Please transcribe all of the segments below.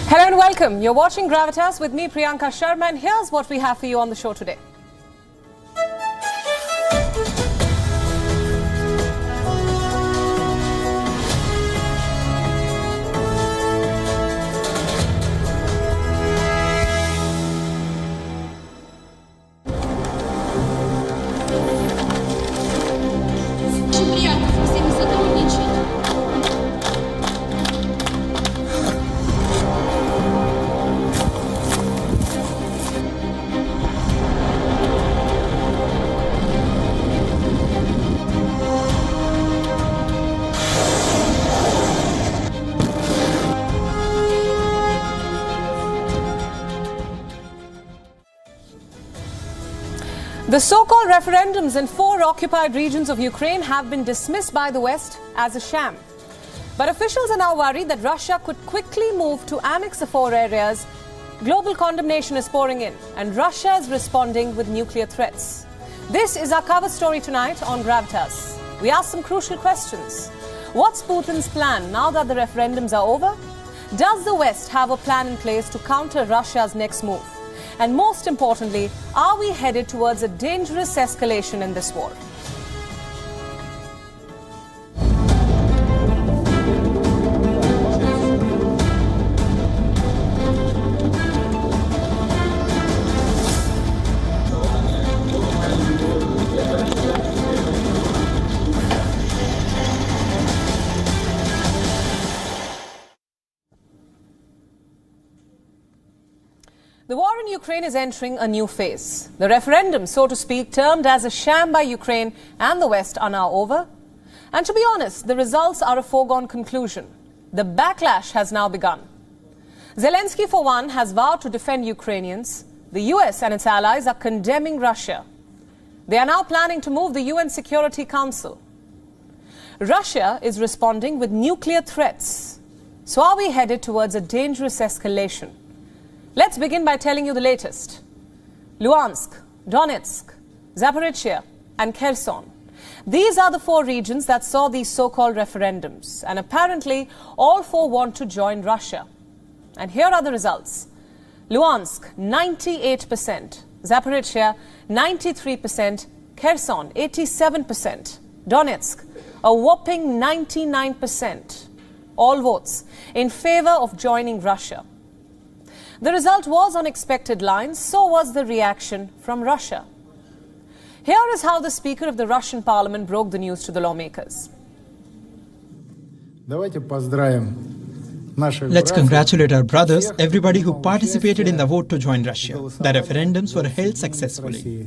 Hello and welcome. You're watching Gravitas with me, Priyanka Sharma, and here's what we have for you on the show today. The so-called referendums in 4 occupied regions of Ukraine have been dismissed by the West as a sham. But officials are now worried that Russia could quickly move to annex the 4 areas. Global condemnation is pouring in, and Russia is responding with nuclear threats. This is our cover story tonight on Gravitas. We ask some crucial questions. What's Putin's plan now that the referendums are over? Does the West have a plan in place to counter Russia's next move? And most importantly, are we headed towards a dangerous escalation in this war? The war in Ukraine is entering a new phase. The referendum, so to speak, termed as a sham by Ukraine and the West are now over. And to be honest, the results are a foregone conclusion. The backlash has now begun. Zelensky, for one, has vowed to defend Ukrainians. The US and its allies are condemning Russia. They are now planning to move the UN Security Council. Russia is responding with nuclear threats. So are we headed towards a dangerous escalation? Let's begin by telling you the latest. Luhansk, Donetsk, Zaporizhia and Kherson. These are the 4 regions that saw these so-called referendums. And apparently, all 4 want to join Russia. And here are the results. Luhansk, 98%. Zaporizhia, 93%. Kherson, 87%. Donetsk, a whopping 99%. All votes in favor of joining Russia. The result was on expected lines, so was the reaction from Russia. Here is how the Speaker of the Russian Parliament broke the news to the lawmakers. Let's congratulate our brothers, everybody who participated in the vote to join Russia. The referendums were held successfully.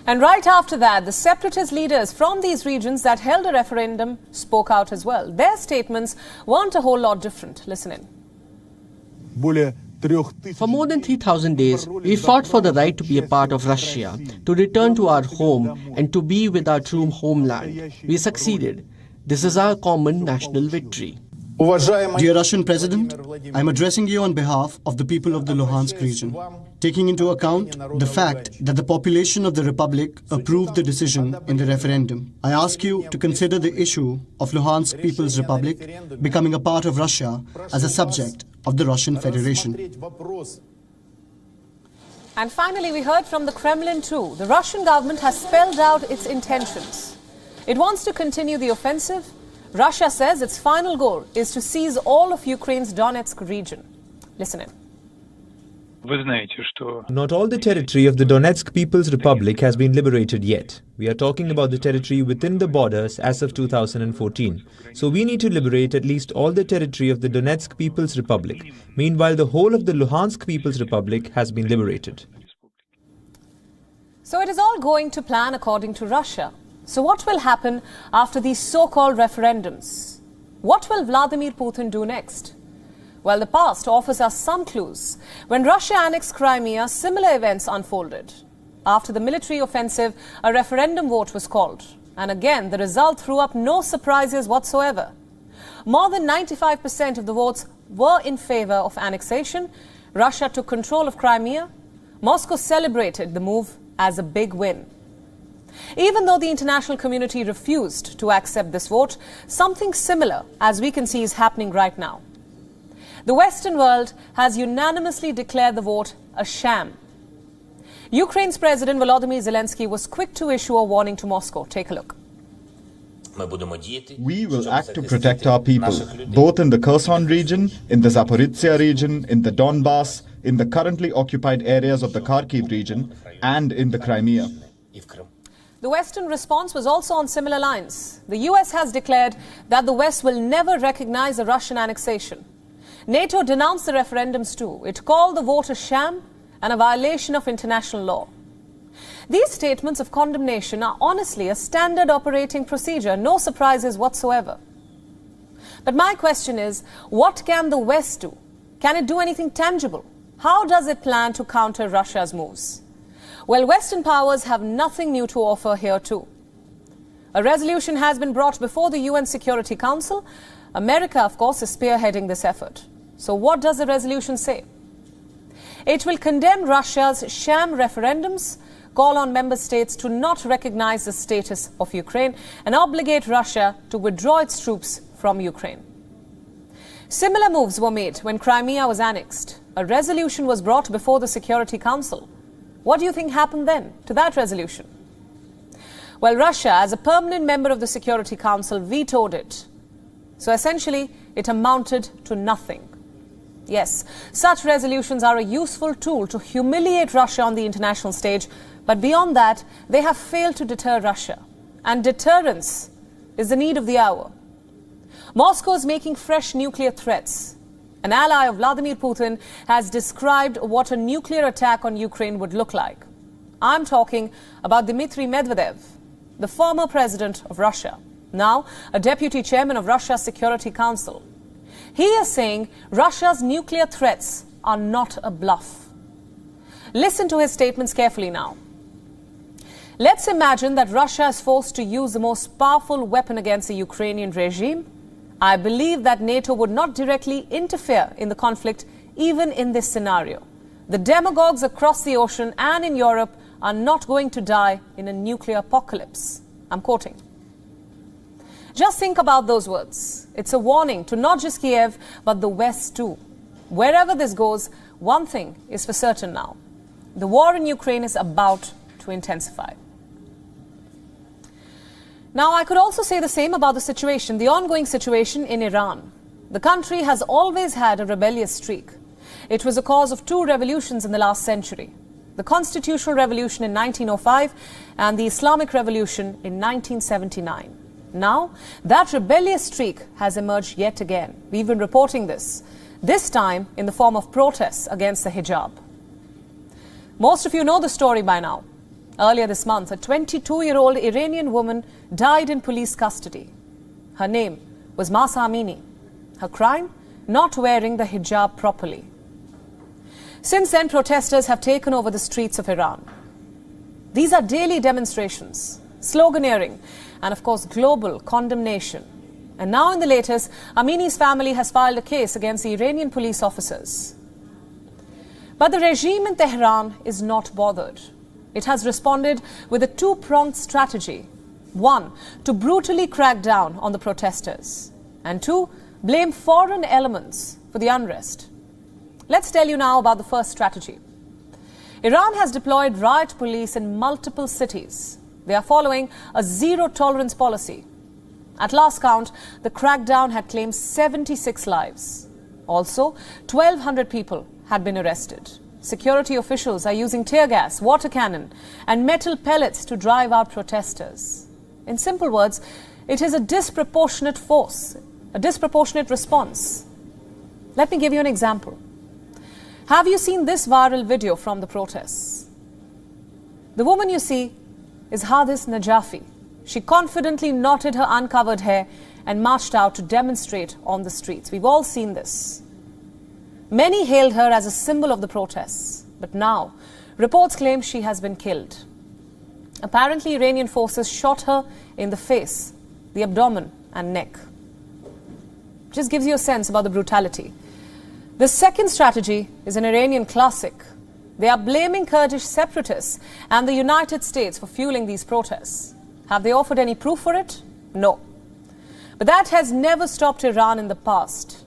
And right after that, the separatist leaders from these regions that held a referendum spoke out as well. Their statements weren't a whole lot different. Listen in. For more than 3,000 days, we fought for the right to be a part of Russia, to return to our home and to be with our true homeland. We succeeded. This is our common national victory. Dear Russian President, I am addressing you on behalf of the people of the Luhansk region. Taking into account the fact that the population of the Republic approved the decision in the referendum, I ask you to consider the issue of Luhansk People's Republic becoming a part of Russia as a subject of the Russian Federation. And finally, we heard from the Kremlin too. The Russian government has spelled out its intentions. It wants to continue the offensive. Russia says its final goal is to seize all of Ukraine's Donetsk region. Listen in. Not all the territory of the Donetsk People's Republic has been liberated yet. We are talking about the territory within the borders as of 2014. So we need to liberate at least all the territory of the Donetsk People's Republic. Meanwhile, the whole of the Luhansk People's Republic has been liberated. So it is all going to plan according to Russia. So what will happen after these so-called referendums? What will Vladimir Putin do next? Well, the past offers us some clues. When Russia annexed Crimea, similar events unfolded. After the military offensive, a referendum vote was called. And again, the result threw up no surprises whatsoever. More than 95% of the votes were in favor of annexation. Russia took control of Crimea. Moscow celebrated the move as a big win. Even though the international community refused to accept this vote, something similar, as we can see, is happening right now. The Western world has unanimously declared the vote a sham. Ukraine's President Volodymyr Zelensky was quick to issue a warning to Moscow. Take a look. We will act to protect our people, both in the Kherson region, in the Zaporizhia region, in the Donbass, in the currently occupied areas of the Kharkiv region, and in the Crimea. The Western response was also on similar lines. The US has declared that the West will never recognize a Russian annexation. NATO denounced the referendums too. It called the vote a sham and a violation of international law. These statements of condemnation are honestly a standard operating procedure, no surprises whatsoever. But my question is, what can the West do? Can it do anything tangible? How does it plan to counter Russia's moves? Well, Western powers have nothing new to offer here too. A resolution has been brought before the UN Security Council. America, of course, is spearheading this effort. So what does the resolution say? It will condemn Russia's sham referendums, call on member states to not recognize the status of Ukraine, and obligate Russia to withdraw its troops from Ukraine. Similar moves were made when Crimea was annexed. A resolution was brought before the Security Council. What do you think happened then to that resolution? Well, Russia, as a permanent member of the Security Council, vetoed it. So essentially, it amounted to nothing. Yes, such resolutions are a useful tool to humiliate Russia on the international stage, but beyond that, they have failed to deter Russia. And deterrence is the need of the hour. Moscow is making fresh nuclear threats. An ally of Vladimir Putin has described what a nuclear attack on Ukraine would look like. I'm talking about Dmitry Medvedev, the former president of Russia, now a deputy chairman of Russia's Security Council. He is saying Russia's nuclear threats are not a bluff. Listen to his statements carefully now. Let's imagine that Russia is forced to use the most powerful weapon against the Ukrainian regime. I believe that NATO would not directly interfere in the conflict, even in this scenario. The demagogues across the ocean and in Europe are not going to die in a nuclear apocalypse. I'm quoting. Just think about those words. It's a warning to not just Kiev, but the West too. Wherever this goes, one thing is for certain now. The war in Ukraine is about to intensify. Now, I could also say the same about the ongoing situation in Iran. The country has always had a rebellious streak. It was a cause of two revolutions in the last century. The Constitutional Revolution in 1905 and the Islamic Revolution in 1979. Now, that rebellious streak has emerged yet again. We've been reporting this time in the form of protests against the hijab. Most of you know the story by now. Earlier this month, a 22-year-old Iranian woman died in police custody. Her name was Mahsa Amini. Her crime? Not wearing the hijab properly. Since then, protesters have taken over the streets of Iran. These are daily demonstrations, sloganeering, and of course, global condemnation. And now in the latest, Amini's family has filed a case against the Iranian police officers. But the regime in Tehran is not bothered. It has responded with a two-pronged strategy. One, to brutally crack down on the protesters. And two, blame foreign elements for the unrest. Let's tell you now about the first strategy. Iran has deployed riot police in multiple cities. They are following a zero-tolerance policy. At last count, the crackdown had claimed 76 lives. Also, 1,200 people had been arrested. Security officials are using tear gas, water cannon, and metal pellets to drive out protesters. In simple words, it is a disproportionate force, a disproportionate response. Let me give you an example. Have you seen this viral video from the protests? The woman you see is Hadis Najafi. She confidently knotted her uncovered hair and marched out to demonstrate on the streets. We've all seen this. Many hailed her as a symbol of the protests, but now reports claim she has been killed. Apparently, Iranian forces shot her in the face, the abdomen and neck. Just gives you a sense about the brutality. The second strategy is an Iranian classic. They are blaming Kurdish separatists and the United States for fueling these protests. Have they offered any proof for it? No. But that has never stopped Iran in the past.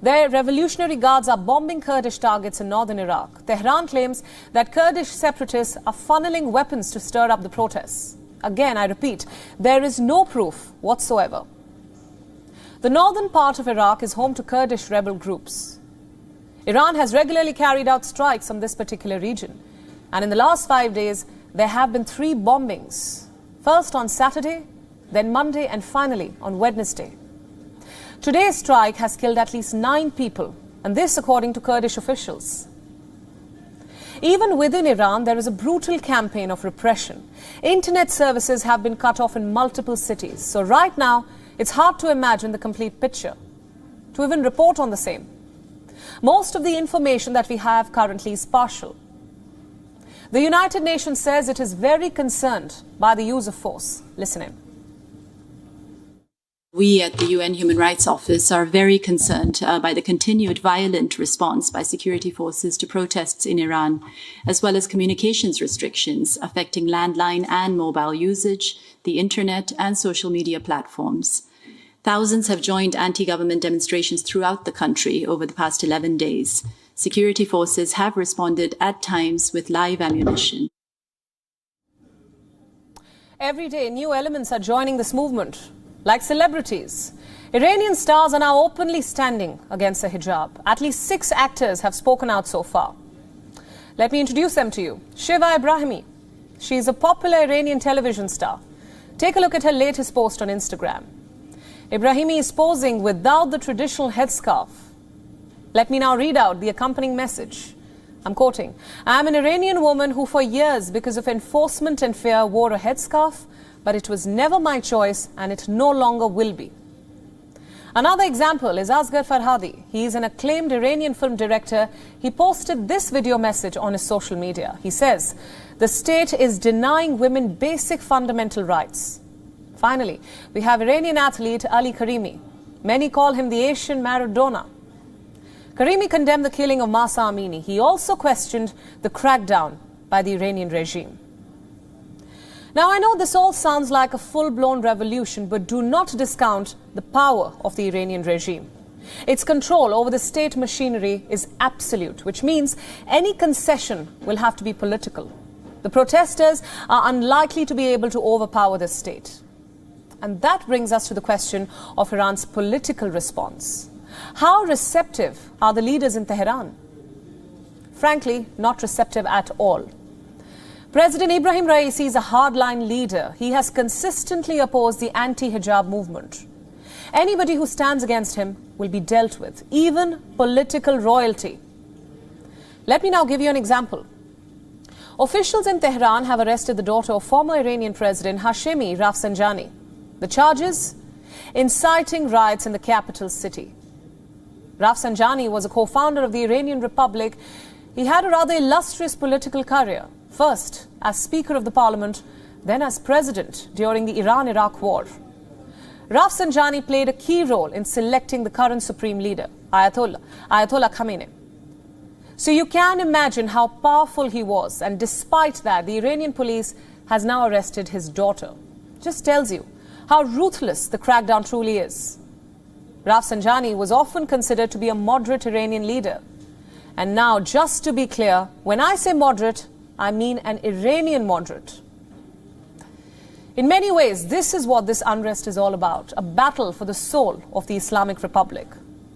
Their revolutionary guards are bombing Kurdish targets in northern Iraq. Tehran claims that Kurdish separatists are funneling weapons to stir up the protests. Again, I repeat, there is no proof whatsoever. The northern part of Iraq is home to Kurdish rebel groups. Iran has regularly carried out strikes on this particular region. And in the last 5 days, there have been 3 bombings. First on Saturday, then Monday, and finally on Wednesday. Today's strike has killed at least 9 people, and this according to Kurdish officials. Even within Iran, there is a brutal campaign of repression. Internet services have been cut off in multiple cities. So right now, it's hard to imagine the complete picture, to even report on the same. Most of the information that we have currently is partial. The United Nations says it is very concerned by the use of force. Listen in. We at the UN Human Rights Office are very concerned by the continued violent response by security forces to protests in Iran, as well as communications restrictions affecting landline and mobile usage, the internet and social media platforms. Thousands have joined anti-government demonstrations throughout the country over the past 11 days. Security forces have responded at times with live ammunition. Every day, new elements are joining this movement. Like celebrities, Iranian stars are now openly standing against the hijab. At least 6 actors have spoken out so far. Let me introduce them to you. Shiva Ibrahimi. She is a popular Iranian television star. Take a look at her latest post on Instagram. Ibrahimi is posing without the traditional headscarf. Let me now read out the accompanying message. I'm quoting, "I am an Iranian woman who for years, because of enforcement and fear, wore a headscarf, but it was never my choice and it no longer will be." Another example is Asghar Farhadi. He is an acclaimed Iranian film director. He posted this video message on his social media. He says, "The state is denying women basic fundamental rights." Finally, we have Iranian athlete Ali Karimi. Many call him the Asian Maradona. Karimi condemned the killing of Mahsa Amini. He also questioned the crackdown by the Iranian regime. Now, I know this all sounds like a full-blown revolution, but do not discount the power of the Iranian regime. Its control over the state machinery is absolute, which means any concession will have to be political. The protesters are unlikely to be able to overpower the state. And that brings us to the question of Iran's political response. How receptive are the leaders in Tehran? Frankly, not receptive at all. President Ibrahim Raisi is a hardline leader. He has consistently opposed the anti-hijab movement. Anybody who stands against him will be dealt with, even political royalty. Let me now give you an example. Officials in Tehran have arrested the daughter of former Iranian President Hashemi Rafsanjani. The charges? Inciting riots in the capital city. Rafsanjani was a co-founder of the Iranian Republic. He had a rather illustrious political career, first as Speaker of the Parliament, then as President during the Iran-Iraq War. Rafsanjani played a key role in selecting the current Supreme Leader, Ayatollah Khamenei. So you can imagine how powerful he was, and despite that, the Iranian police has now arrested his daughter. Just tells you how ruthless the crackdown truly is. Rafsanjani was often considered to be a moderate Iranian leader. And now, just to be clear, when I say moderate, I mean an Iranian moderate. In many ways, this is what this unrest is all about, a battle for the soul of the Islamic Republic.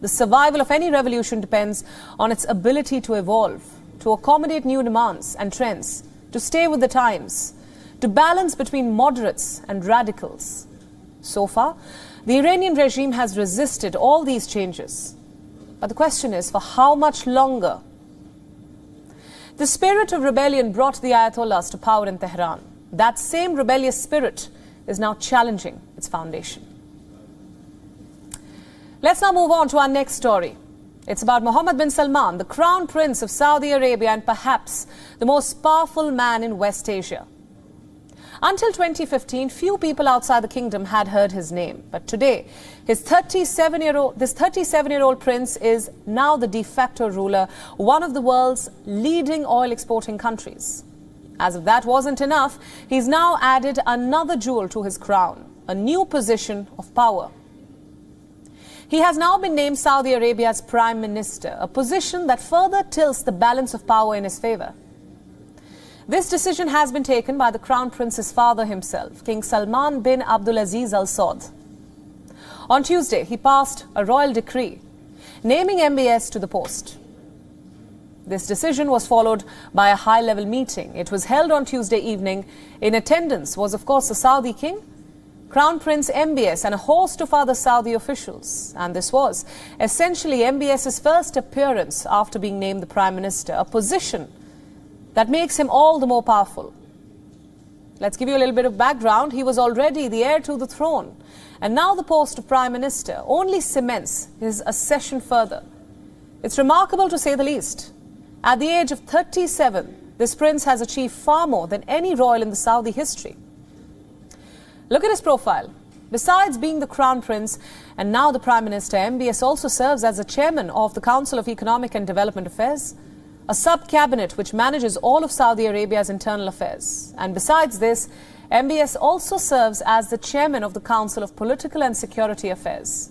The survival of any revolution depends on its ability to evolve, to accommodate new demands and trends, to stay with the times, to balance between moderates and radicals. So far, the Iranian regime has resisted all these changes. But the question is, for how much longer? The spirit of rebellion brought the Ayatollahs to power in Tehran. That same rebellious spirit is now challenging its foundation. Let's now move on to our next story. It's about Mohammed bin Salman, the Crown Prince of Saudi Arabia and perhaps the most powerful man in West Asia. Until 2015, few people outside the kingdom had heard his name. But today, this 37-year-old prince is now the de facto ruler, one of the world's leading oil exporting countries. As if that wasn't enough, he's now added another jewel to his crown, a new position of power. He has now been named Saudi Arabia's Prime Minister, a position that further tilts the balance of power in his favor. This decision has been taken by the Crown Prince's father himself, King Salman bin Abdulaziz Al Saud. On Tuesday, he passed a royal decree naming MBS to the post. This decision was followed by a high-level meeting. It was held on Tuesday evening. In attendance was, of course, the Saudi king, Crown Prince MBS and a host of other Saudi officials. And this was essentially MBS's first appearance after being named the Prime Minister, a position that makes him all the more powerful. Let's give you a little bit of background. He was already the heir to the throne, and now the post of Prime Minister only cements his accession further. It's remarkable to say the least. At the age of 37, this prince has achieved far more than any royal in the Saudi history. Look at his profile. Besides being the Crown Prince and now the Prime Minister, MBS also serves as the chairman of the Council of Economic and Development Affairs, a sub-cabinet which manages all of Saudi Arabia's internal affairs. And besides this, MBS also serves as the chairman of the Council of Political and Security Affairs.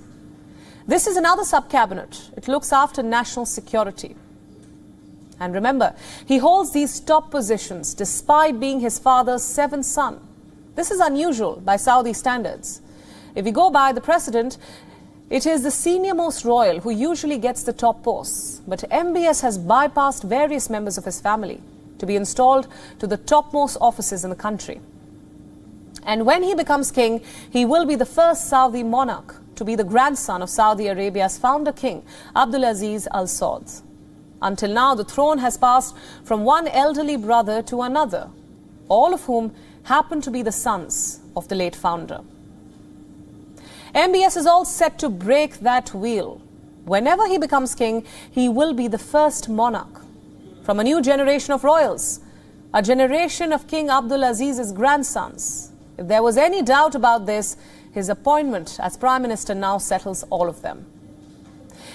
This is another sub-cabinet. It looks after national security. And remember, he holds these top positions despite being his father's seventh son. This is unusual by Saudi standards. If we go by the precedent, it is the senior-most royal who usually gets the top posts. But MBS has bypassed various members of his family to be installed to the topmost offices in the country. And when he becomes king, he will be the first Saudi monarch to be the grandson of Saudi Arabia's founder king, Abdulaziz Al Saud. Until now, the throne has passed from one elderly brother to another, all of whom happen to be the sons of the late founder. MBS is all set to break that wheel. Whenever he becomes king, he will be the first monarch from a new generation of royals, a generation of King Abdulaziz's grandsons. If there was any doubt about this, his appointment as Prime Minister now settles all of them.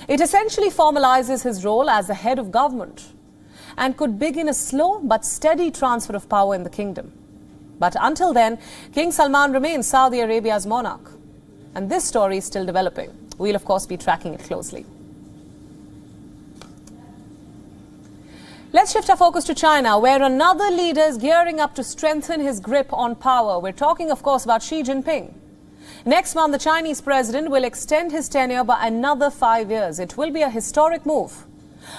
It essentially formalizes his role as the head of government and could begin a slow but steady transfer of power in the kingdom. But until then, King Salman remains Saudi Arabia's monarch. And this story is still developing. We'll, of course, be tracking it closely. Let's shift our focus to China, where another leader is gearing up to strengthen his grip on power. We're talking, of course, about Xi Jinping. Next month, the Chinese president will extend his tenure by another 5 years. It will be a historic move.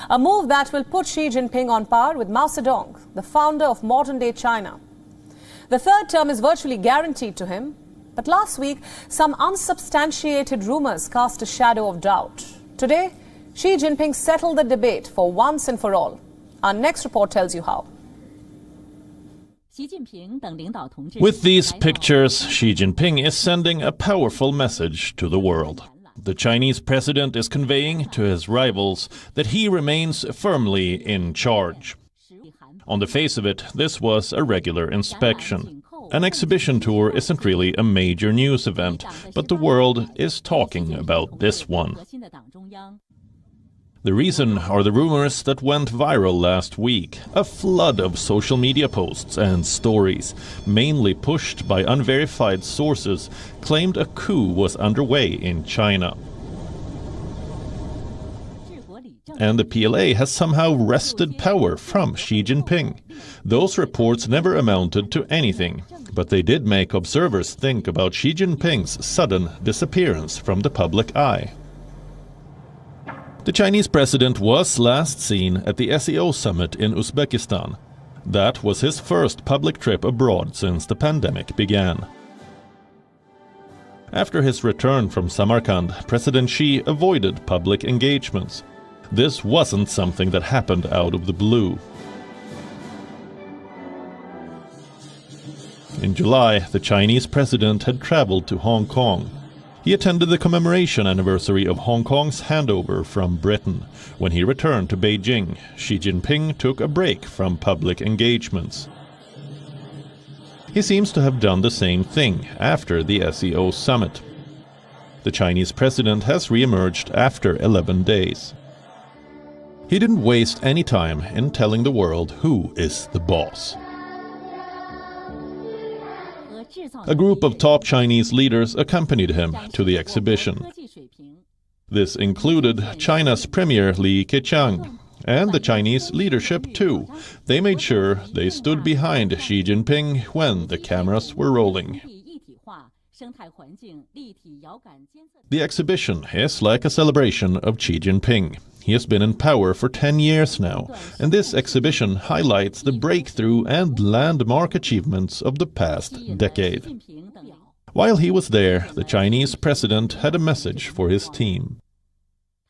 A move that will put Xi Jinping on par with Mao Zedong, the founder of modern-day China. The third term is virtually guaranteed to him. But last week, some unsubstantiated rumors cast a shadow of doubt. Today, Xi Jinping settled the debate for once and for all. Our next report tells you how. With these pictures, Xi Jinping is sending a powerful message to the world. The Chinese president is conveying to his rivals that he remains firmly in charge. On the face of it, this was a regular inspection. An exhibition tour isn't really a major news event, but the world is talking about this one. The reason are the rumors that went viral last week. A flood of social media posts and stories, mainly pushed by unverified sources, claimed a coup was underway in China. And the PLA has somehow wrested power from Xi Jinping. Those reports never amounted to anything, but they did make observers think about Xi Jinping's sudden disappearance from the public eye. The Chinese president was last seen at the SEO summit in Uzbekistan. That was his first public trip abroad since the pandemic began. After his return from Samarkand, President Xi avoided public engagements. This wasn't something that happened out of the blue. In July, the Chinese president had traveled to Hong Kong. He attended the commemoration anniversary of Hong Kong's handover from Britain. When he returned to Beijing, Xi Jinping took a break from public engagements. He seems to have done the same thing after the SEO summit. The Chinese president has re-emerged after 11 days. He didn't waste any time in telling the world who is the boss. A group of top Chinese leaders accompanied him to the exhibition. This included China's Premier Li Keqiang, and the Chinese leadership too. They made sure they stood behind Xi Jinping when the cameras were rolling. The exhibition is like a celebration of Xi Jinping. He has been in power for 10 years now, and this exhibition highlights the breakthrough and landmark achievements of the past decade. While he was there, the Chinese president had a message for his team.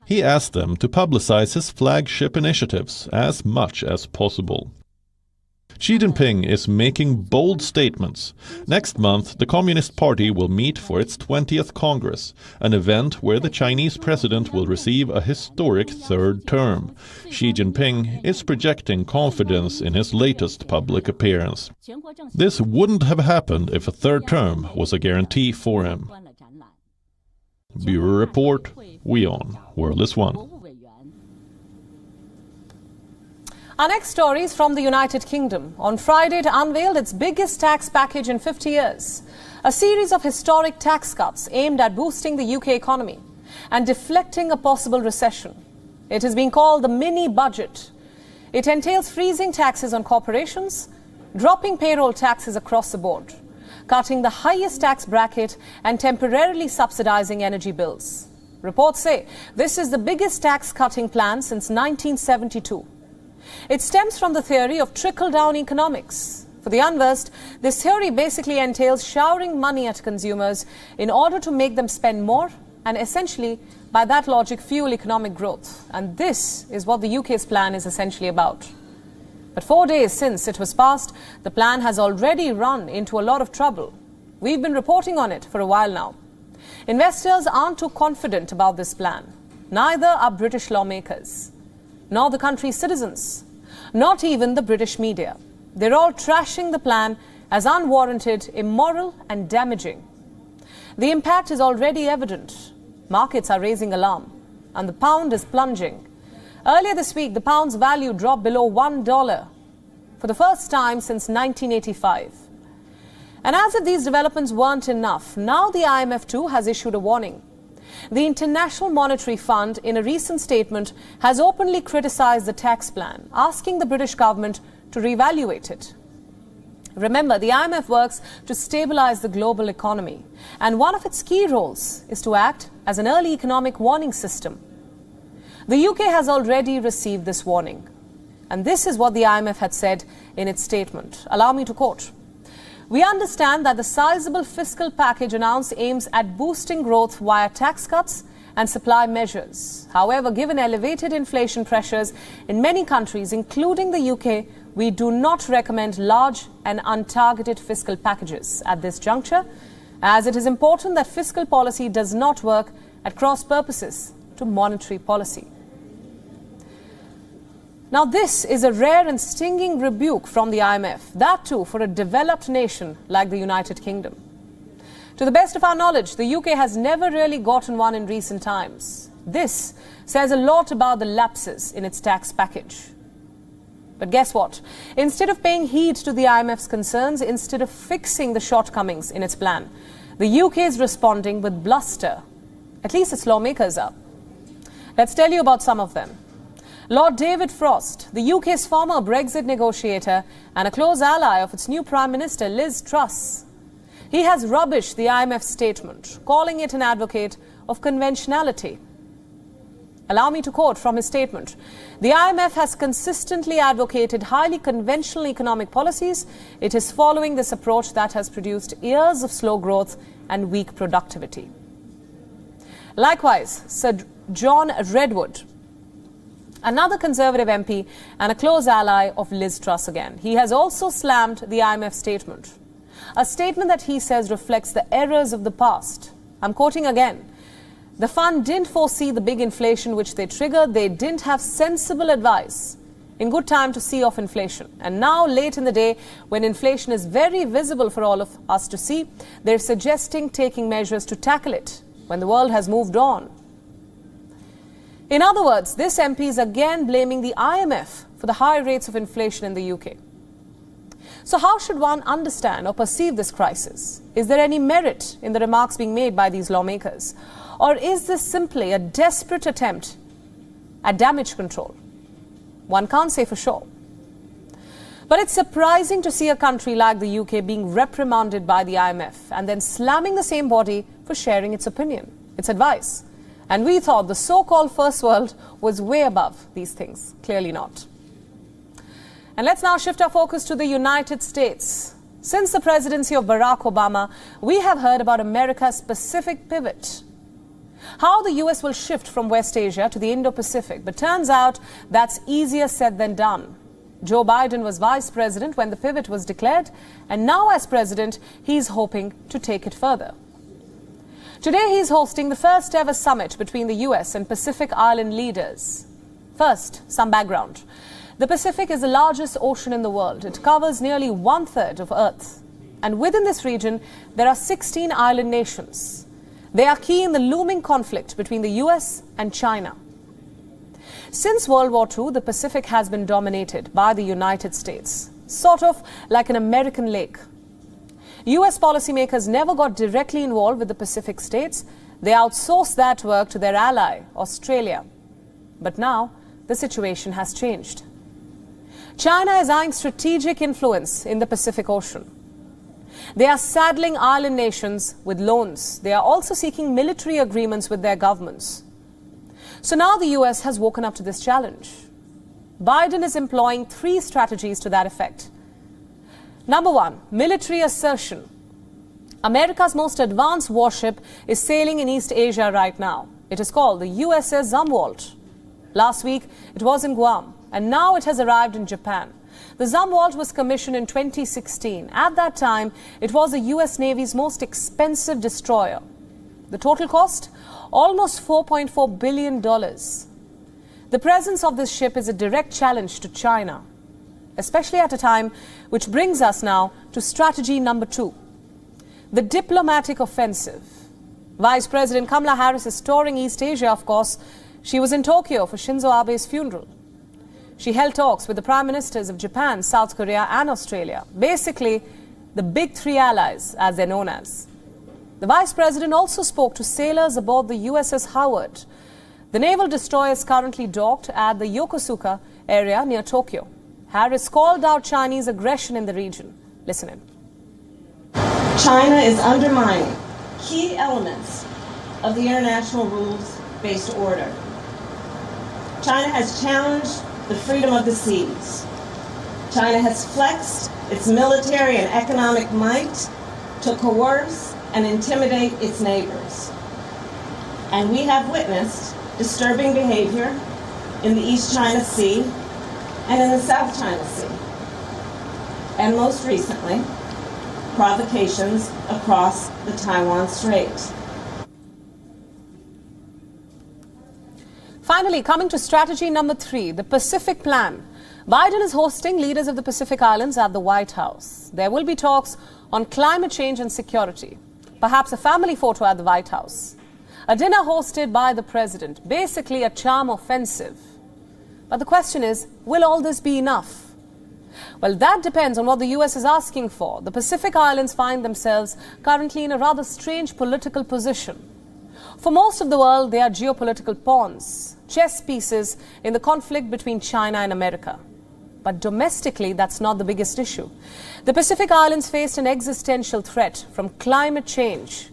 He asked them to publicize his flagship initiatives as much as possible. Xi Jinping is making bold statements. Next month, the Communist Party will meet for its 20th Congress, an event where the Chinese president will receive a historic third term. Xi Jinping is projecting confidence in his latest public appearance. This wouldn't have happened if a third term was a guarantee for him. Bureau Report, WION, World is One. Our next story is from the United Kingdom. On Friday, it unveiled its biggest tax package in 50 years. A series of historic tax cuts aimed at boosting the UK economy and deflecting a possible recession. It is being called the mini budget. It entails freezing taxes on corporations, dropping payroll taxes across the board, cutting the highest tax bracket and temporarily subsidizing energy bills. Reports say this is the biggest tax-cutting plan since 1972. It stems from the theory of trickle-down economics. For the unversed, this theory basically entails showering money at consumers in order to make them spend more and essentially, by that logic, fuel economic growth. And this is what the UK's plan is essentially about. But 4 days since it was passed, the plan has already run into a lot of trouble. We've been reporting on it for a while now. Investors aren't too confident about this plan. Neither are British lawmakers, nor the country's citizens, not even the British media. They're all trashing the plan as unwarranted, immoral and damaging. The impact is already evident. Markets are raising alarm and the pound is plunging. Earlier this week, the pound's value dropped below $1 for the first time since 1985. And as if these developments weren't enough, now the IMF too has issued a warning. The International Monetary Fund, in a recent statement, has openly criticised the tax plan, asking the British government to reevaluate it. Remember, the IMF works to stabilise the global economy, and one of its key roles is to act as an early economic warning system. The UK has already received this warning, and this is what the IMF had said in its statement. Allow me to quote. We understand that the sizable fiscal package announced aims at boosting growth via tax cuts and supply measures. However, given elevated inflation pressures in many countries, including the UK, we do not recommend large and untargeted fiscal packages at this juncture, as it is important that fiscal policy does not work at cross purposes to monetary policy. Now, this is a rare and stinging rebuke from the IMF, that too for a developed nation like the United Kingdom. To the best of our knowledge, the UK has never really gotten one in recent times. This says a lot about the lapses in its tax package. But guess what? Instead of paying heed to the IMF's concerns, instead of fixing the shortcomings in its plan, the UK is responding with bluster. At least its lawmakers are. Let's tell you about some of them. Lord David Frost, the UK's former Brexit negotiator and a close ally of its new Prime Minister Liz Truss. He has rubbished the IMF statement, calling it an advocate of conventionality. Allow me to quote from his statement. The IMF has consistently advocated highly conventional economic policies. It is following this approach that has produced years of slow growth and weak productivity. Likewise, Sir John Redwood, another Conservative MP and a close ally of Liz Truss again. He has also slammed the IMF statement, a statement that he says reflects the errors of the past. I'm quoting again. The fund didn't foresee the big inflation which they triggered. They didn't have sensible advice in good time to see off inflation. And now, late in the day, when inflation is very visible for all of us to see, they're suggesting taking measures to tackle it when the world has moved on. In other words, this MP is again blaming the IMF for the high rates of inflation in the UK. So how should one understand or perceive this crisis? Is there any merit in the remarks being made by these lawmakers? Or is this simply a desperate attempt at damage control? One can't say for sure. But it's surprising to see a country like the UK being reprimanded by the IMF and then slamming the same body for sharing its opinion, its advice. And we thought the so-called first world was way above these things. Clearly not. And let's now shift our focus to the United States. Since the presidency of Barack Obama, we have heard about America's Pacific pivot. How the US will shift from West Asia to the Indo-Pacific. But turns out that's easier said than done. Joe Biden was vice president when the pivot was declared, and now as president, he's hoping to take it further. Today, he's hosting the first ever summit between the US and Pacific Island leaders. First, some background. The Pacific is the largest ocean in the world. It covers nearly 1/3 of Earth. And within this region, there are 16 island nations. They are key in the looming conflict between the US and China. Since World War II, the Pacific has been dominated by the United States, sort of like an American lake. US policymakers never got directly involved with the Pacific states. They outsourced that work to their ally, Australia. But now, the situation has changed. China is eyeing strategic influence in the Pacific Ocean. They are saddling island nations with loans. They are also seeking military agreements with their governments. So now the US has woken up to this challenge. Biden is employing 3 strategies to that effect. Number 1, military assertion. America's most advanced warship is sailing in East Asia right now. It is called the USS Zumwalt. Last week, it was in Guam, and now it has arrived in Japan. The Zumwalt was commissioned in 2016. At that time, it was the US Navy's most expensive destroyer. The total cost? Almost $4.4 billion. The presence of this ship is a direct challenge to China, especially at a time which brings us now to strategy number 2, the diplomatic offensive. Vice President Kamala Harris is touring East Asia, of course. She was in Tokyo for Shinzo Abe's funeral. She held talks with the prime ministers of Japan, South Korea and Australia. Basically, the big 3 allies, as they're known as. The vice president also spoke to sailors aboard the USS Howard. The naval destroyer is currently docked at the Yokosuka area near Tokyo. Harris called out Chinese aggression in the region. Listen in. China is undermining key elements of the international rules-based order. China has challenged the freedom of the seas. China has flexed its military and economic might to coerce and intimidate its neighbors. And we have witnessed disturbing behavior in the East China Sea and in the South China Sea. And most recently, provocations across the Taiwan Strait. Finally, coming to strategy number 3, the Pacific Plan. Biden is hosting leaders of the Pacific Islands at the White House. There will be talks on climate change and security. Perhaps a family photo at the White House. A dinner hosted by the president. Basically a charm offensive. But the question is, will all this be enough? Well, that depends on what the US is asking for. The Pacific Islands find themselves currently in a rather strange political position. For most of the world, they are geopolitical pawns, chess pieces in the conflict between China and America. But domestically, that's not the biggest issue. The Pacific Islands faced an existential threat from climate change.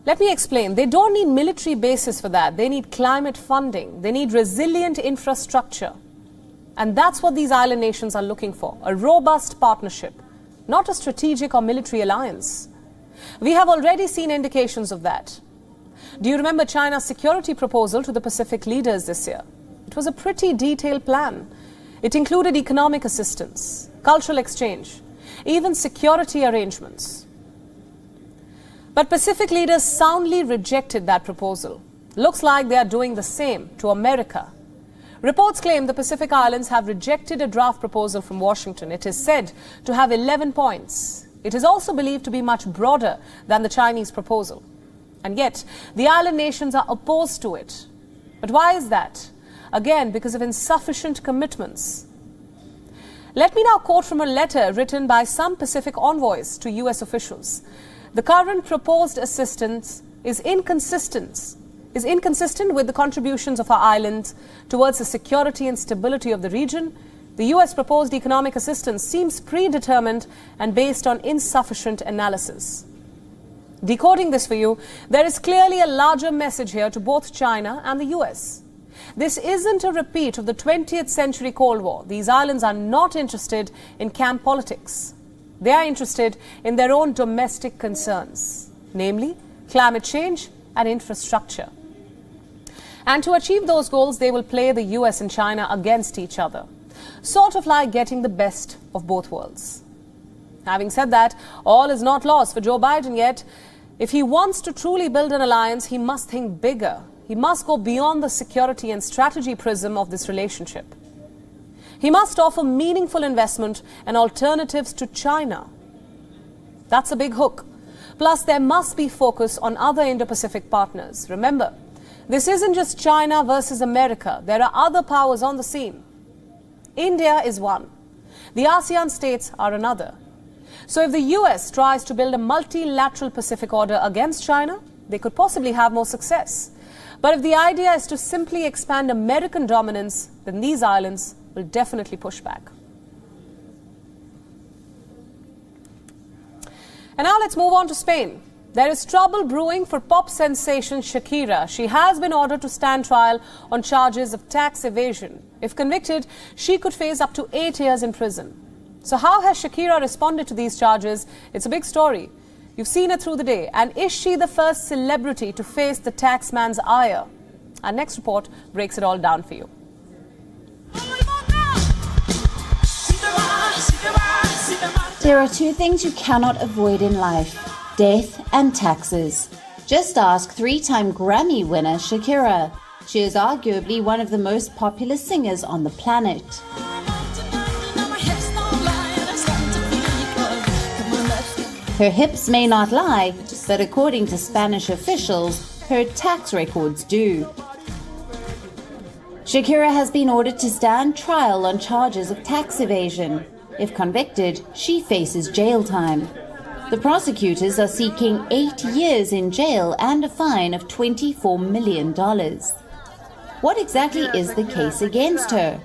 Let me explain. They don't need military bases for that. They need climate funding. They need resilient infrastructure. And that's what these island nations are looking for, a robust partnership, not a strategic or military alliance. We have already seen indications of that. Do you remember China's security proposal to the Pacific leaders this year? It was a pretty detailed plan. It included economic assistance, cultural exchange, even security arrangements. But Pacific leaders soundly rejected that proposal. Looks like they are doing the same to America. Reports claim the Pacific Islands have rejected a draft proposal from Washington. It is said to have 11 points. It is also believed to be much broader than the Chinese proposal. And yet, the island nations are opposed to it. But why is that? Again, because of insufficient commitments. Let me now quote from a letter written by some Pacific envoys to US officials. The current proposed assistance is inconsistent with the contributions of our islands towards the security and stability of the region. The US proposed economic assistance seems predetermined and based on insufficient analysis. Decoding this for you, there is clearly a larger message here to both China and the US. This isn't a repeat of the 20th century Cold War. These islands are not interested in camp politics. They are interested in their own domestic concerns, namely climate change and infrastructure. And to achieve those goals, they will play the US and China against each other, sort of like getting the best of both worlds. Having said that, all is not lost for Joe Biden yet. If he wants to truly build an alliance, he must think bigger. He must go beyond the security and strategy prism of this relationship. He must offer meaningful investment and alternatives to China. That's a big hook. Plus, there must be focus on other Indo-Pacific partners. Remember, this isn't just China versus America. There are other powers on the scene. India is one. The ASEAN states are another. So if the US tries to build a multilateral Pacific order against China, they could possibly have more success. But if the idea is to simply expand American dominance, then these islands will definitely push back. And now let's move on to Spain. There is trouble brewing for pop sensation Shakira. She has been ordered to stand trial on charges of tax evasion. If convicted, she could face up to 8 years in prison. So how has Shakira responded to these charges? It's a big story. You've seen it through the day. And is she the first celebrity to face the taxman's ire? Our next report breaks it all down for you. There are two things you cannot avoid in life: death and taxes. Just ask 3-time Grammy winner Shakira. She is arguably one of the most popular singers on the planet. Her hips may not lie, but according to Spanish officials, her tax records do. Shakira has been ordered to stand trial on charges of tax evasion. If convicted, she faces jail time. The prosecutors are seeking 8 years in jail and a fine of $24 million. What exactly is the case against her?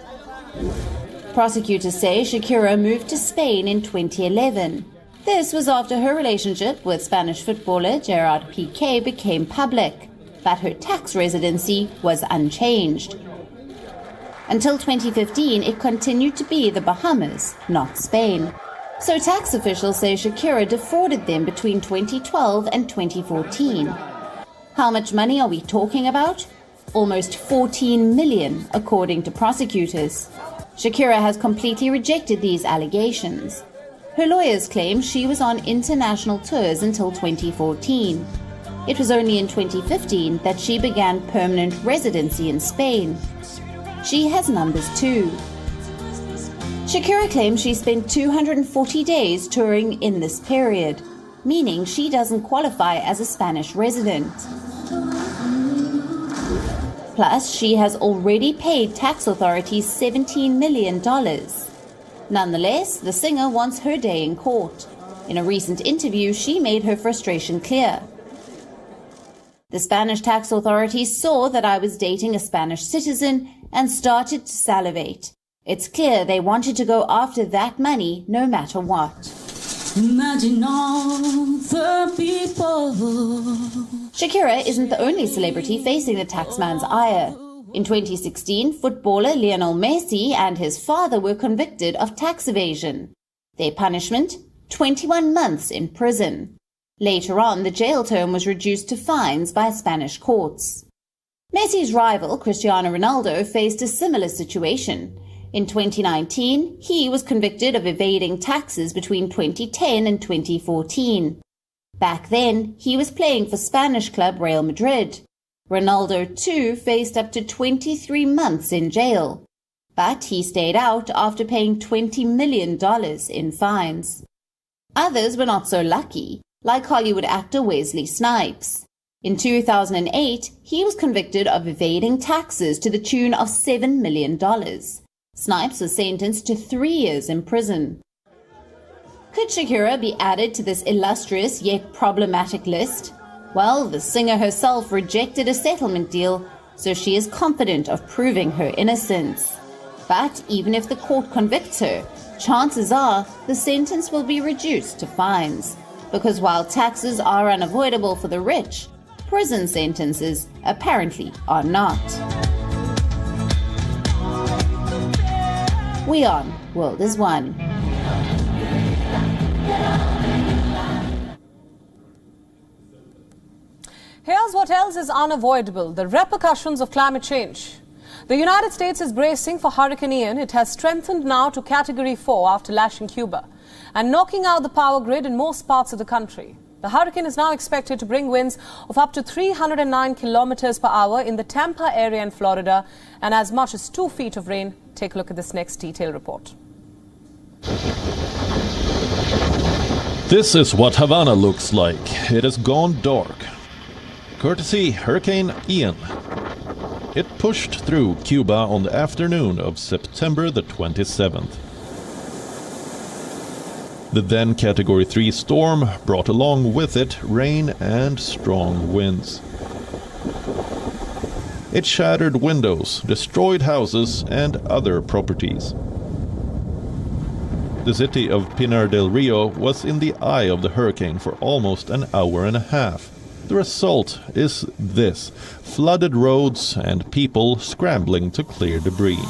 Prosecutors say Shakira moved to Spain in 2011. This was after her relationship with Spanish footballer Gerard Piqué became public, but her tax residency was unchanged. Until 2015, it continued to be the Bahamas, not Spain. So tax officials say Shakira defrauded them between 2012 and 2014. How much money are we talking about? Almost 14 million, according to prosecutors. Shakira has completely rejected these allegations. Her lawyers claim she was on international tours until 2014. It was only in 2015 that she began permanent residency in Spain. She has numbers too. Shakira claims she spent 240 days touring in this period, meaning she doesn't qualify as a Spanish resident. Plus, she has already paid tax authorities $17 million. Nonetheless, the singer wants her day in court. In a recent interview, she made her frustration clear. The Spanish tax authorities saw that I was dating a Spanish citizen and started to salivate. It's clear they wanted to go after that money no matter what. Imagine all the people. Shakira isn't the only celebrity facing the taxman's ire. In 2016, footballer Lionel Messi and his father were convicted of tax evasion. Their punishment? 21 months in prison. Later on, the jail term was reduced to fines by Spanish courts. Messi's rival, Cristiano Ronaldo, faced a similar situation. In 2019, he was convicted of evading taxes between 2010 and 2014. Back then, he was playing for Spanish club Real Madrid. Ronaldo, too, faced up to 23 months in jail, but he stayed out after paying $20 million in fines. Others were not so lucky, like Hollywood actor Wesley Snipes. In 2008, he was convicted of evading taxes to the tune of $7 million. Snipes was sentenced to 3 years in prison. Could Shakira be added to this illustrious yet problematic list? Well, the singer herself rejected a settlement deal, so she is confident of proving her innocence. But even if the court convicts her, chances are the sentence will be reduced to fines. Because while taxes are unavoidable for the rich, prison sentences apparently are not. WION World is One. Here's what else is unavoidable: the repercussions of climate change. The United States is bracing for Hurricane Ian. It has strengthened now to Category 4 after lashing Cuba and knocking out the power grid in most parts of the country. The hurricane is now expected to bring winds of up to 309 kilometers per hour in the Tampa area in Florida and as much as 2 feet of rain. Take a look at this next detailed report. This is what Havana looks like. It has gone dark. Courtesy Hurricane Ian. It pushed through Cuba on the afternoon of September the 27th. The then Category 3 storm brought along with it rain and strong winds. It shattered windows, destroyed houses and other properties. The city of Pinar del Rio was in the eye of the hurricane for almost an hour and a half. The result is this: flooded roads and people scrambling to clear debris.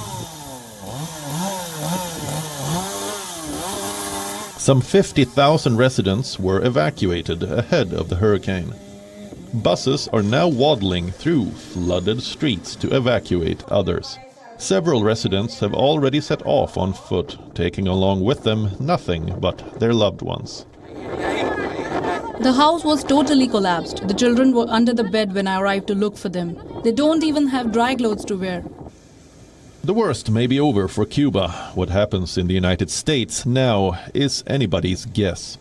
Some 50,000 residents were evacuated ahead of the hurricane. Buses are now waddling through flooded streets to evacuate others. Several residents have already set off on foot, taking along with them nothing but their loved ones. The house was totally collapsed. The children were under the bed when I arrived to look for them. They don't even have dry clothes to wear. The worst may be over for Cuba. What happens in the United States now is anybody's guess.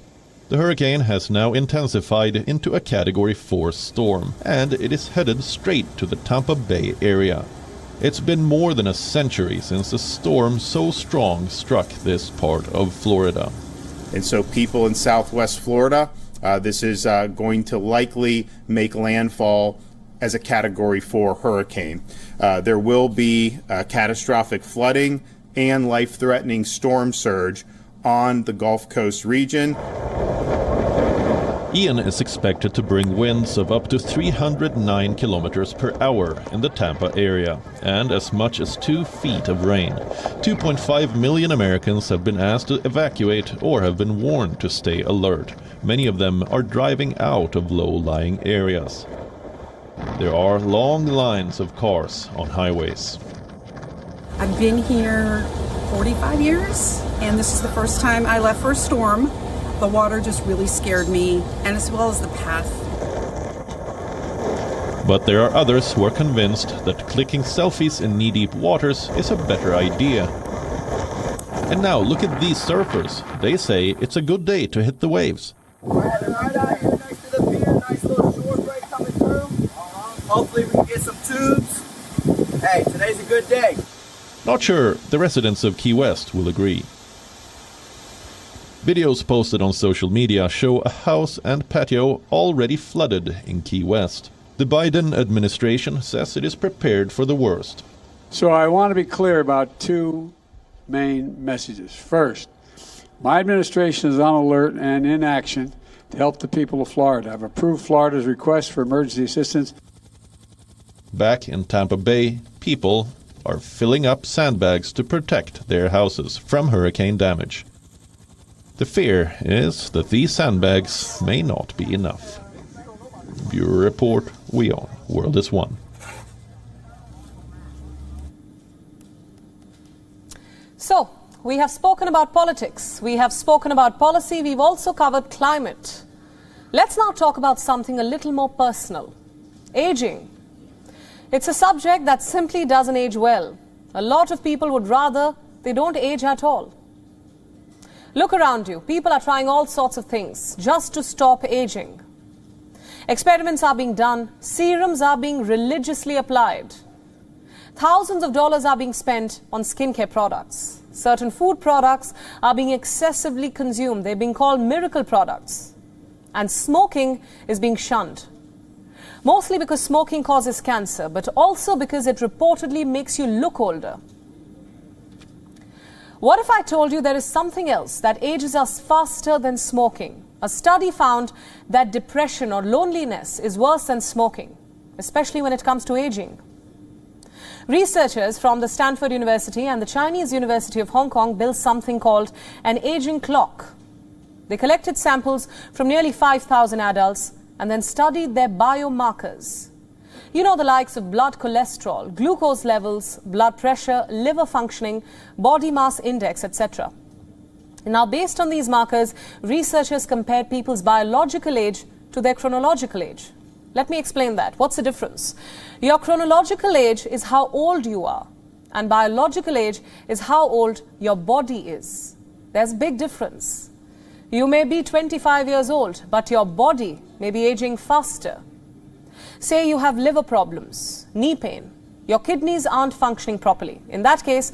The hurricane has now intensified into a Category 4 storm, and it is headed straight to the Tampa Bay area. It's been more than a century since a storm so strong struck this part of Florida. And so people in southwest Florida, this is going to likely make landfall as a Category 4 hurricane. There will be catastrophic flooding and life-threatening storm surge on the Gulf Coast region. Ian is expected to bring winds of up to 309 kilometers per hour in the Tampa area and as much as 2 feet of rain. 2.5 million Americans have been asked to evacuate or have been warned to stay alert. Many of them are driving out of low-lying areas. There are long lines of cars on highways. I've been here 45 years, and this is the first time I left for a storm. The water just really scared me, and as well as the path. But there are others who are convinced that clicking selfies in knee-deep waters is a better idea. And now look at these surfers. They say it's a good day to hit the waves. Right out here next to the pier, nice little shore break coming through. Hopefully we can get some tubes. Hey, today's a good day. Not sure the residents of Key West will agree. Videos posted on social media show a house and patio already flooded in Key West. The Biden administration says it is prepared for the worst. So I want to be clear about two main messages. First, my administration is on alert and in action to help the people of Florida. I've approved Florida's request for emergency assistance. Back in Tampa Bay, people are filling up sandbags to protect their houses from hurricane damage. The fear is that these sandbags may not be enough. Bureau Report, WION, World is One. So, we have spoken about politics, we have spoken about policy, we've also covered climate. Let's now talk about something a little more personal: aging. It's a subject that simply doesn't age well. A lot of people would rather they don't age at all. Look around you. People are trying all sorts of things just to stop aging. Experiments are being done. Serums are being religiously applied. Thousands of dollars are being spent on skincare products. Certain food products are being excessively consumed. They're being called miracle products. And smoking is being shunned. Mostly because smoking causes cancer, but also because it reportedly makes you look older. What if I told you there is something else that ages us faster than smoking? A study found that depression or loneliness is worse than smoking, especially when it comes to aging. Researchers from the Stanford University and the Chinese University of Hong Kong built something called an aging clock. They collected samples from nearly 5,000 adults and then studied their biomarkers. You know, the likes of blood cholesterol, glucose levels, blood pressure, liver functioning, body mass index, etc. Now, based on these markers, researchers compared people's biological age to their chronological age. Let me explain that. What's the difference? Your chronological age is how old you are, and biological age is how old your body is. There's a big difference. You may be 25 years old, but your body may be aging faster. Say you have liver problems, knee pain, your kidneys aren't functioning properly. In that case,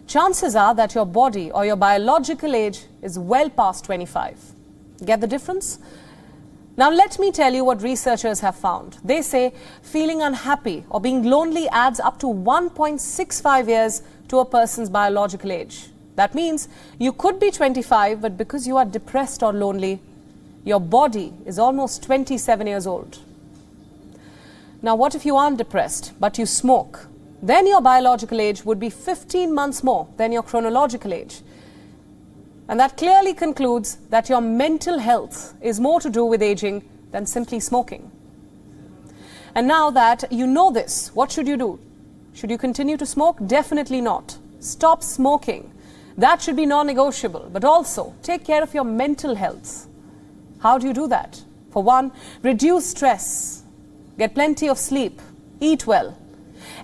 chances are that your body or your biological age is well past 25. Get the difference? Now let me tell you what researchers have found. They say feeling unhappy or being lonely adds up to 1.65 years to a person's biological age. That means you could be 25, but because you are depressed or lonely, your body is almost 27 years old. Now what if you aren't depressed, but you smoke? Then your biological age would be 15 months more than your chronological age. And that clearly concludes that your mental health is more to do with aging than simply smoking. And now that you know this, what should you do? Should you continue to smoke? Definitely not. Stop smoking. That should be non-negotiable. But also, take care of your mental health. How do you do that? For one, reduce stress. Get plenty of sleep. Eat well.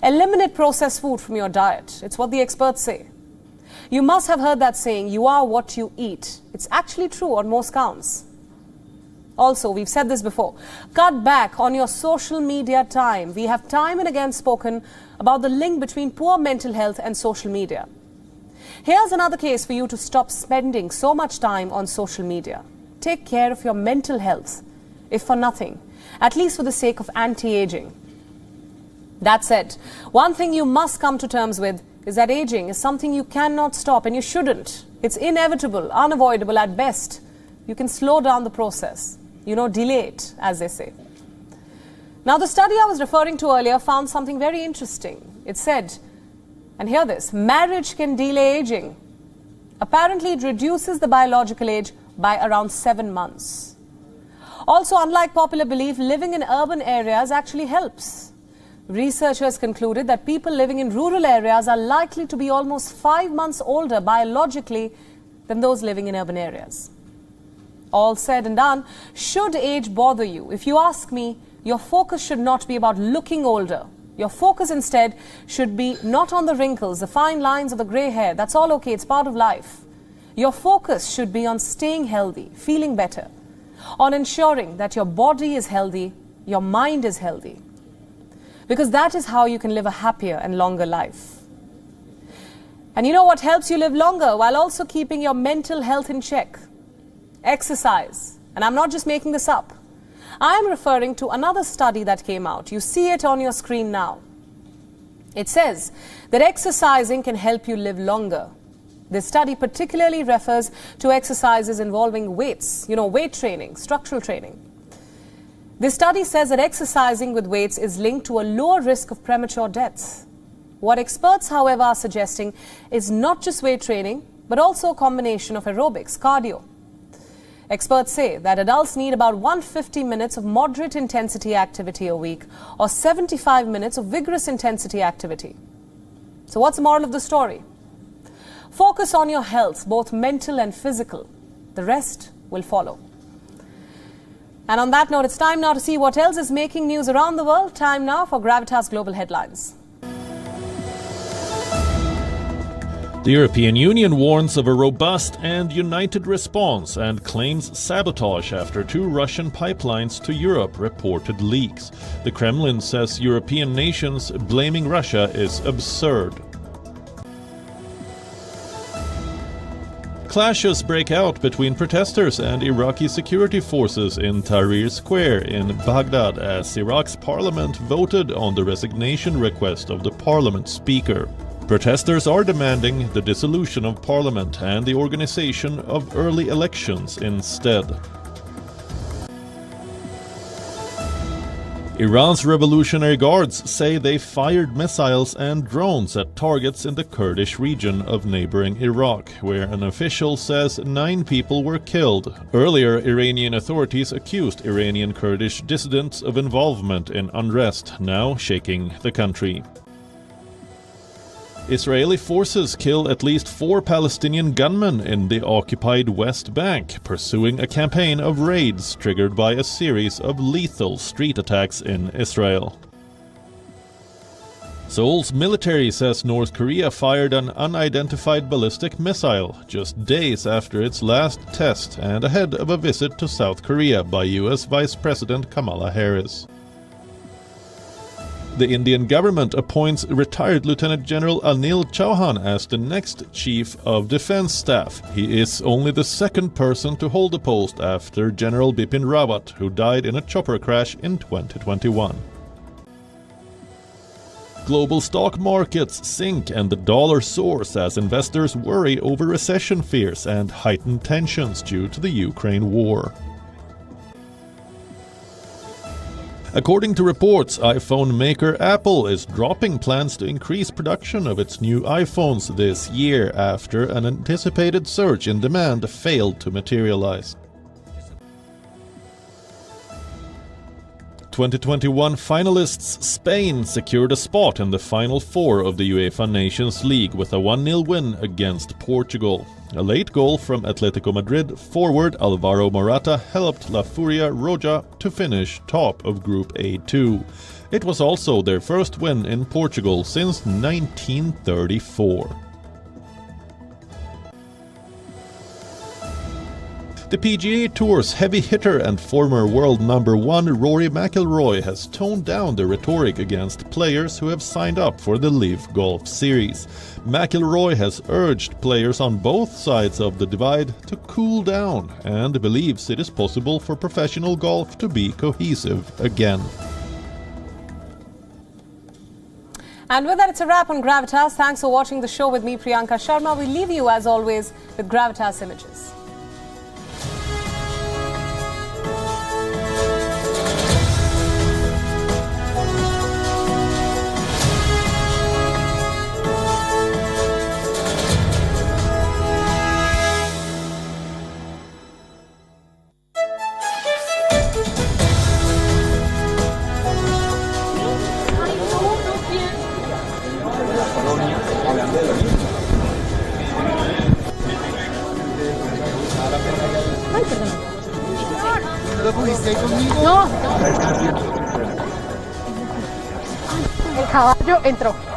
Eliminate processed food from your diet. It's what the experts say. You must have heard that saying, you are what you eat. It's actually true on most counts. Also, we've said this before, cut back on your social media time. We have time and again spoken about the link between poor mental health and social media. Here's another case for you to stop spending so much time on social media. Take care of your mental health, if for nothing, at least for the sake of anti-aging. That said, one thing you must come to terms with is that aging is something you cannot stop, and you shouldn't. It's inevitable, unavoidable at best. You can slow down the process. Delay it, as they say. Now, the study I was referring to earlier found something very interesting. It said, and hear this, marriage can delay aging. Apparently, it reduces the biological age by around 7 months. Also, unlike popular belief, living in urban areas actually helps. Researchers concluded that people living in rural areas are likely to be almost 5 months older biologically than those living in urban areas. All said and done, should age bother you? If you ask me, your focus should not be about looking older. Your focus instead should be not on the wrinkles, the fine lines, or the grey hair. That's all okay, it's part of life. Your focus should be on staying healthy, feeling better, on ensuring that your body is healthy, your mind is healthy. Because that is how you can live a happier and longer life. And you know what helps you live longer while also keeping your mental health in check? Exercise. And I'm not just making this up. I'm referring to another study that came out. You see it on your screen now. It says that exercising can help you live longer. This study particularly refers to exercises involving weights, weight training, structural training. This study says that exercising with weights is linked to a lower risk of premature deaths. What experts, however, are suggesting is not just weight training, but also a combination of aerobics, cardio. Experts say that adults need about 150 minutes of moderate intensity activity a week or 75 minutes of vigorous intensity activity. So what's the moral of the story? Focus on your health, both mental and physical. The rest will follow. And on that note, it's time now to see what else is making news around the world. Time now for Gravitas Global Headlines. The European Union warns of a robust and united response and claims sabotage after 2 Russian pipelines to Europe reported leaks. The Kremlin says European nations blaming Russia is absurd. Clashes break out between protesters and Iraqi security forces in Tahrir Square in Baghdad as Iraq's parliament voted on the resignation request of the parliament speaker. Protesters are demanding the dissolution of parliament and the organization of early elections instead. Iran's Revolutionary Guards say they fired missiles and drones at targets in the Kurdish region of neighboring Iraq, where an official says 9 people were killed. Earlier, Iranian authorities accused Iranian Kurdish dissidents of involvement in unrest, now shaking the country. Israeli forces kill at least 4 Palestinian gunmen in the occupied West Bank, pursuing a campaign of raids triggered by a series of lethal street attacks in Israel. Seoul's military says North Korea fired an unidentified ballistic missile just days after its last test and ahead of a visit to South Korea by US Vice President Kamala Harris. The Indian government appoints retired Lieutenant General Anil Chauhan as the next Chief of Defense Staff. He is only the 2nd person to hold the post after General Bipin Rawat, who died in a chopper crash in 2021. Global stock markets sink and the dollar soars as investors worry over recession fears and heightened tensions due to the Ukraine war. According to reports, iPhone maker Apple is dropping plans to increase production of its new iPhones this year after an anticipated surge in demand failed to materialize. 2021 finalists Spain secured a spot in the Final Four of the UEFA Nations League with a 1-0 win against Portugal. A late goal from Atletico Madrid forward Alvaro Morata helped La Furia Roja to finish top of Group A2. It was also their first win in Portugal since 1934. The PGA Tour's heavy hitter and former world number 1 Rory McIlroy has toned down the rhetoric against players who have signed up for the LIV Golf Series. McIlroy has urged players on both sides of the divide to cool down and believes it is possible for professional golf to be cohesive again. And with that, it's a wrap on Gravitas. Thanks for watching the show with me, Priyanka Sharma. We leave you, as always, with Gravitas Images. No. El caballo entró.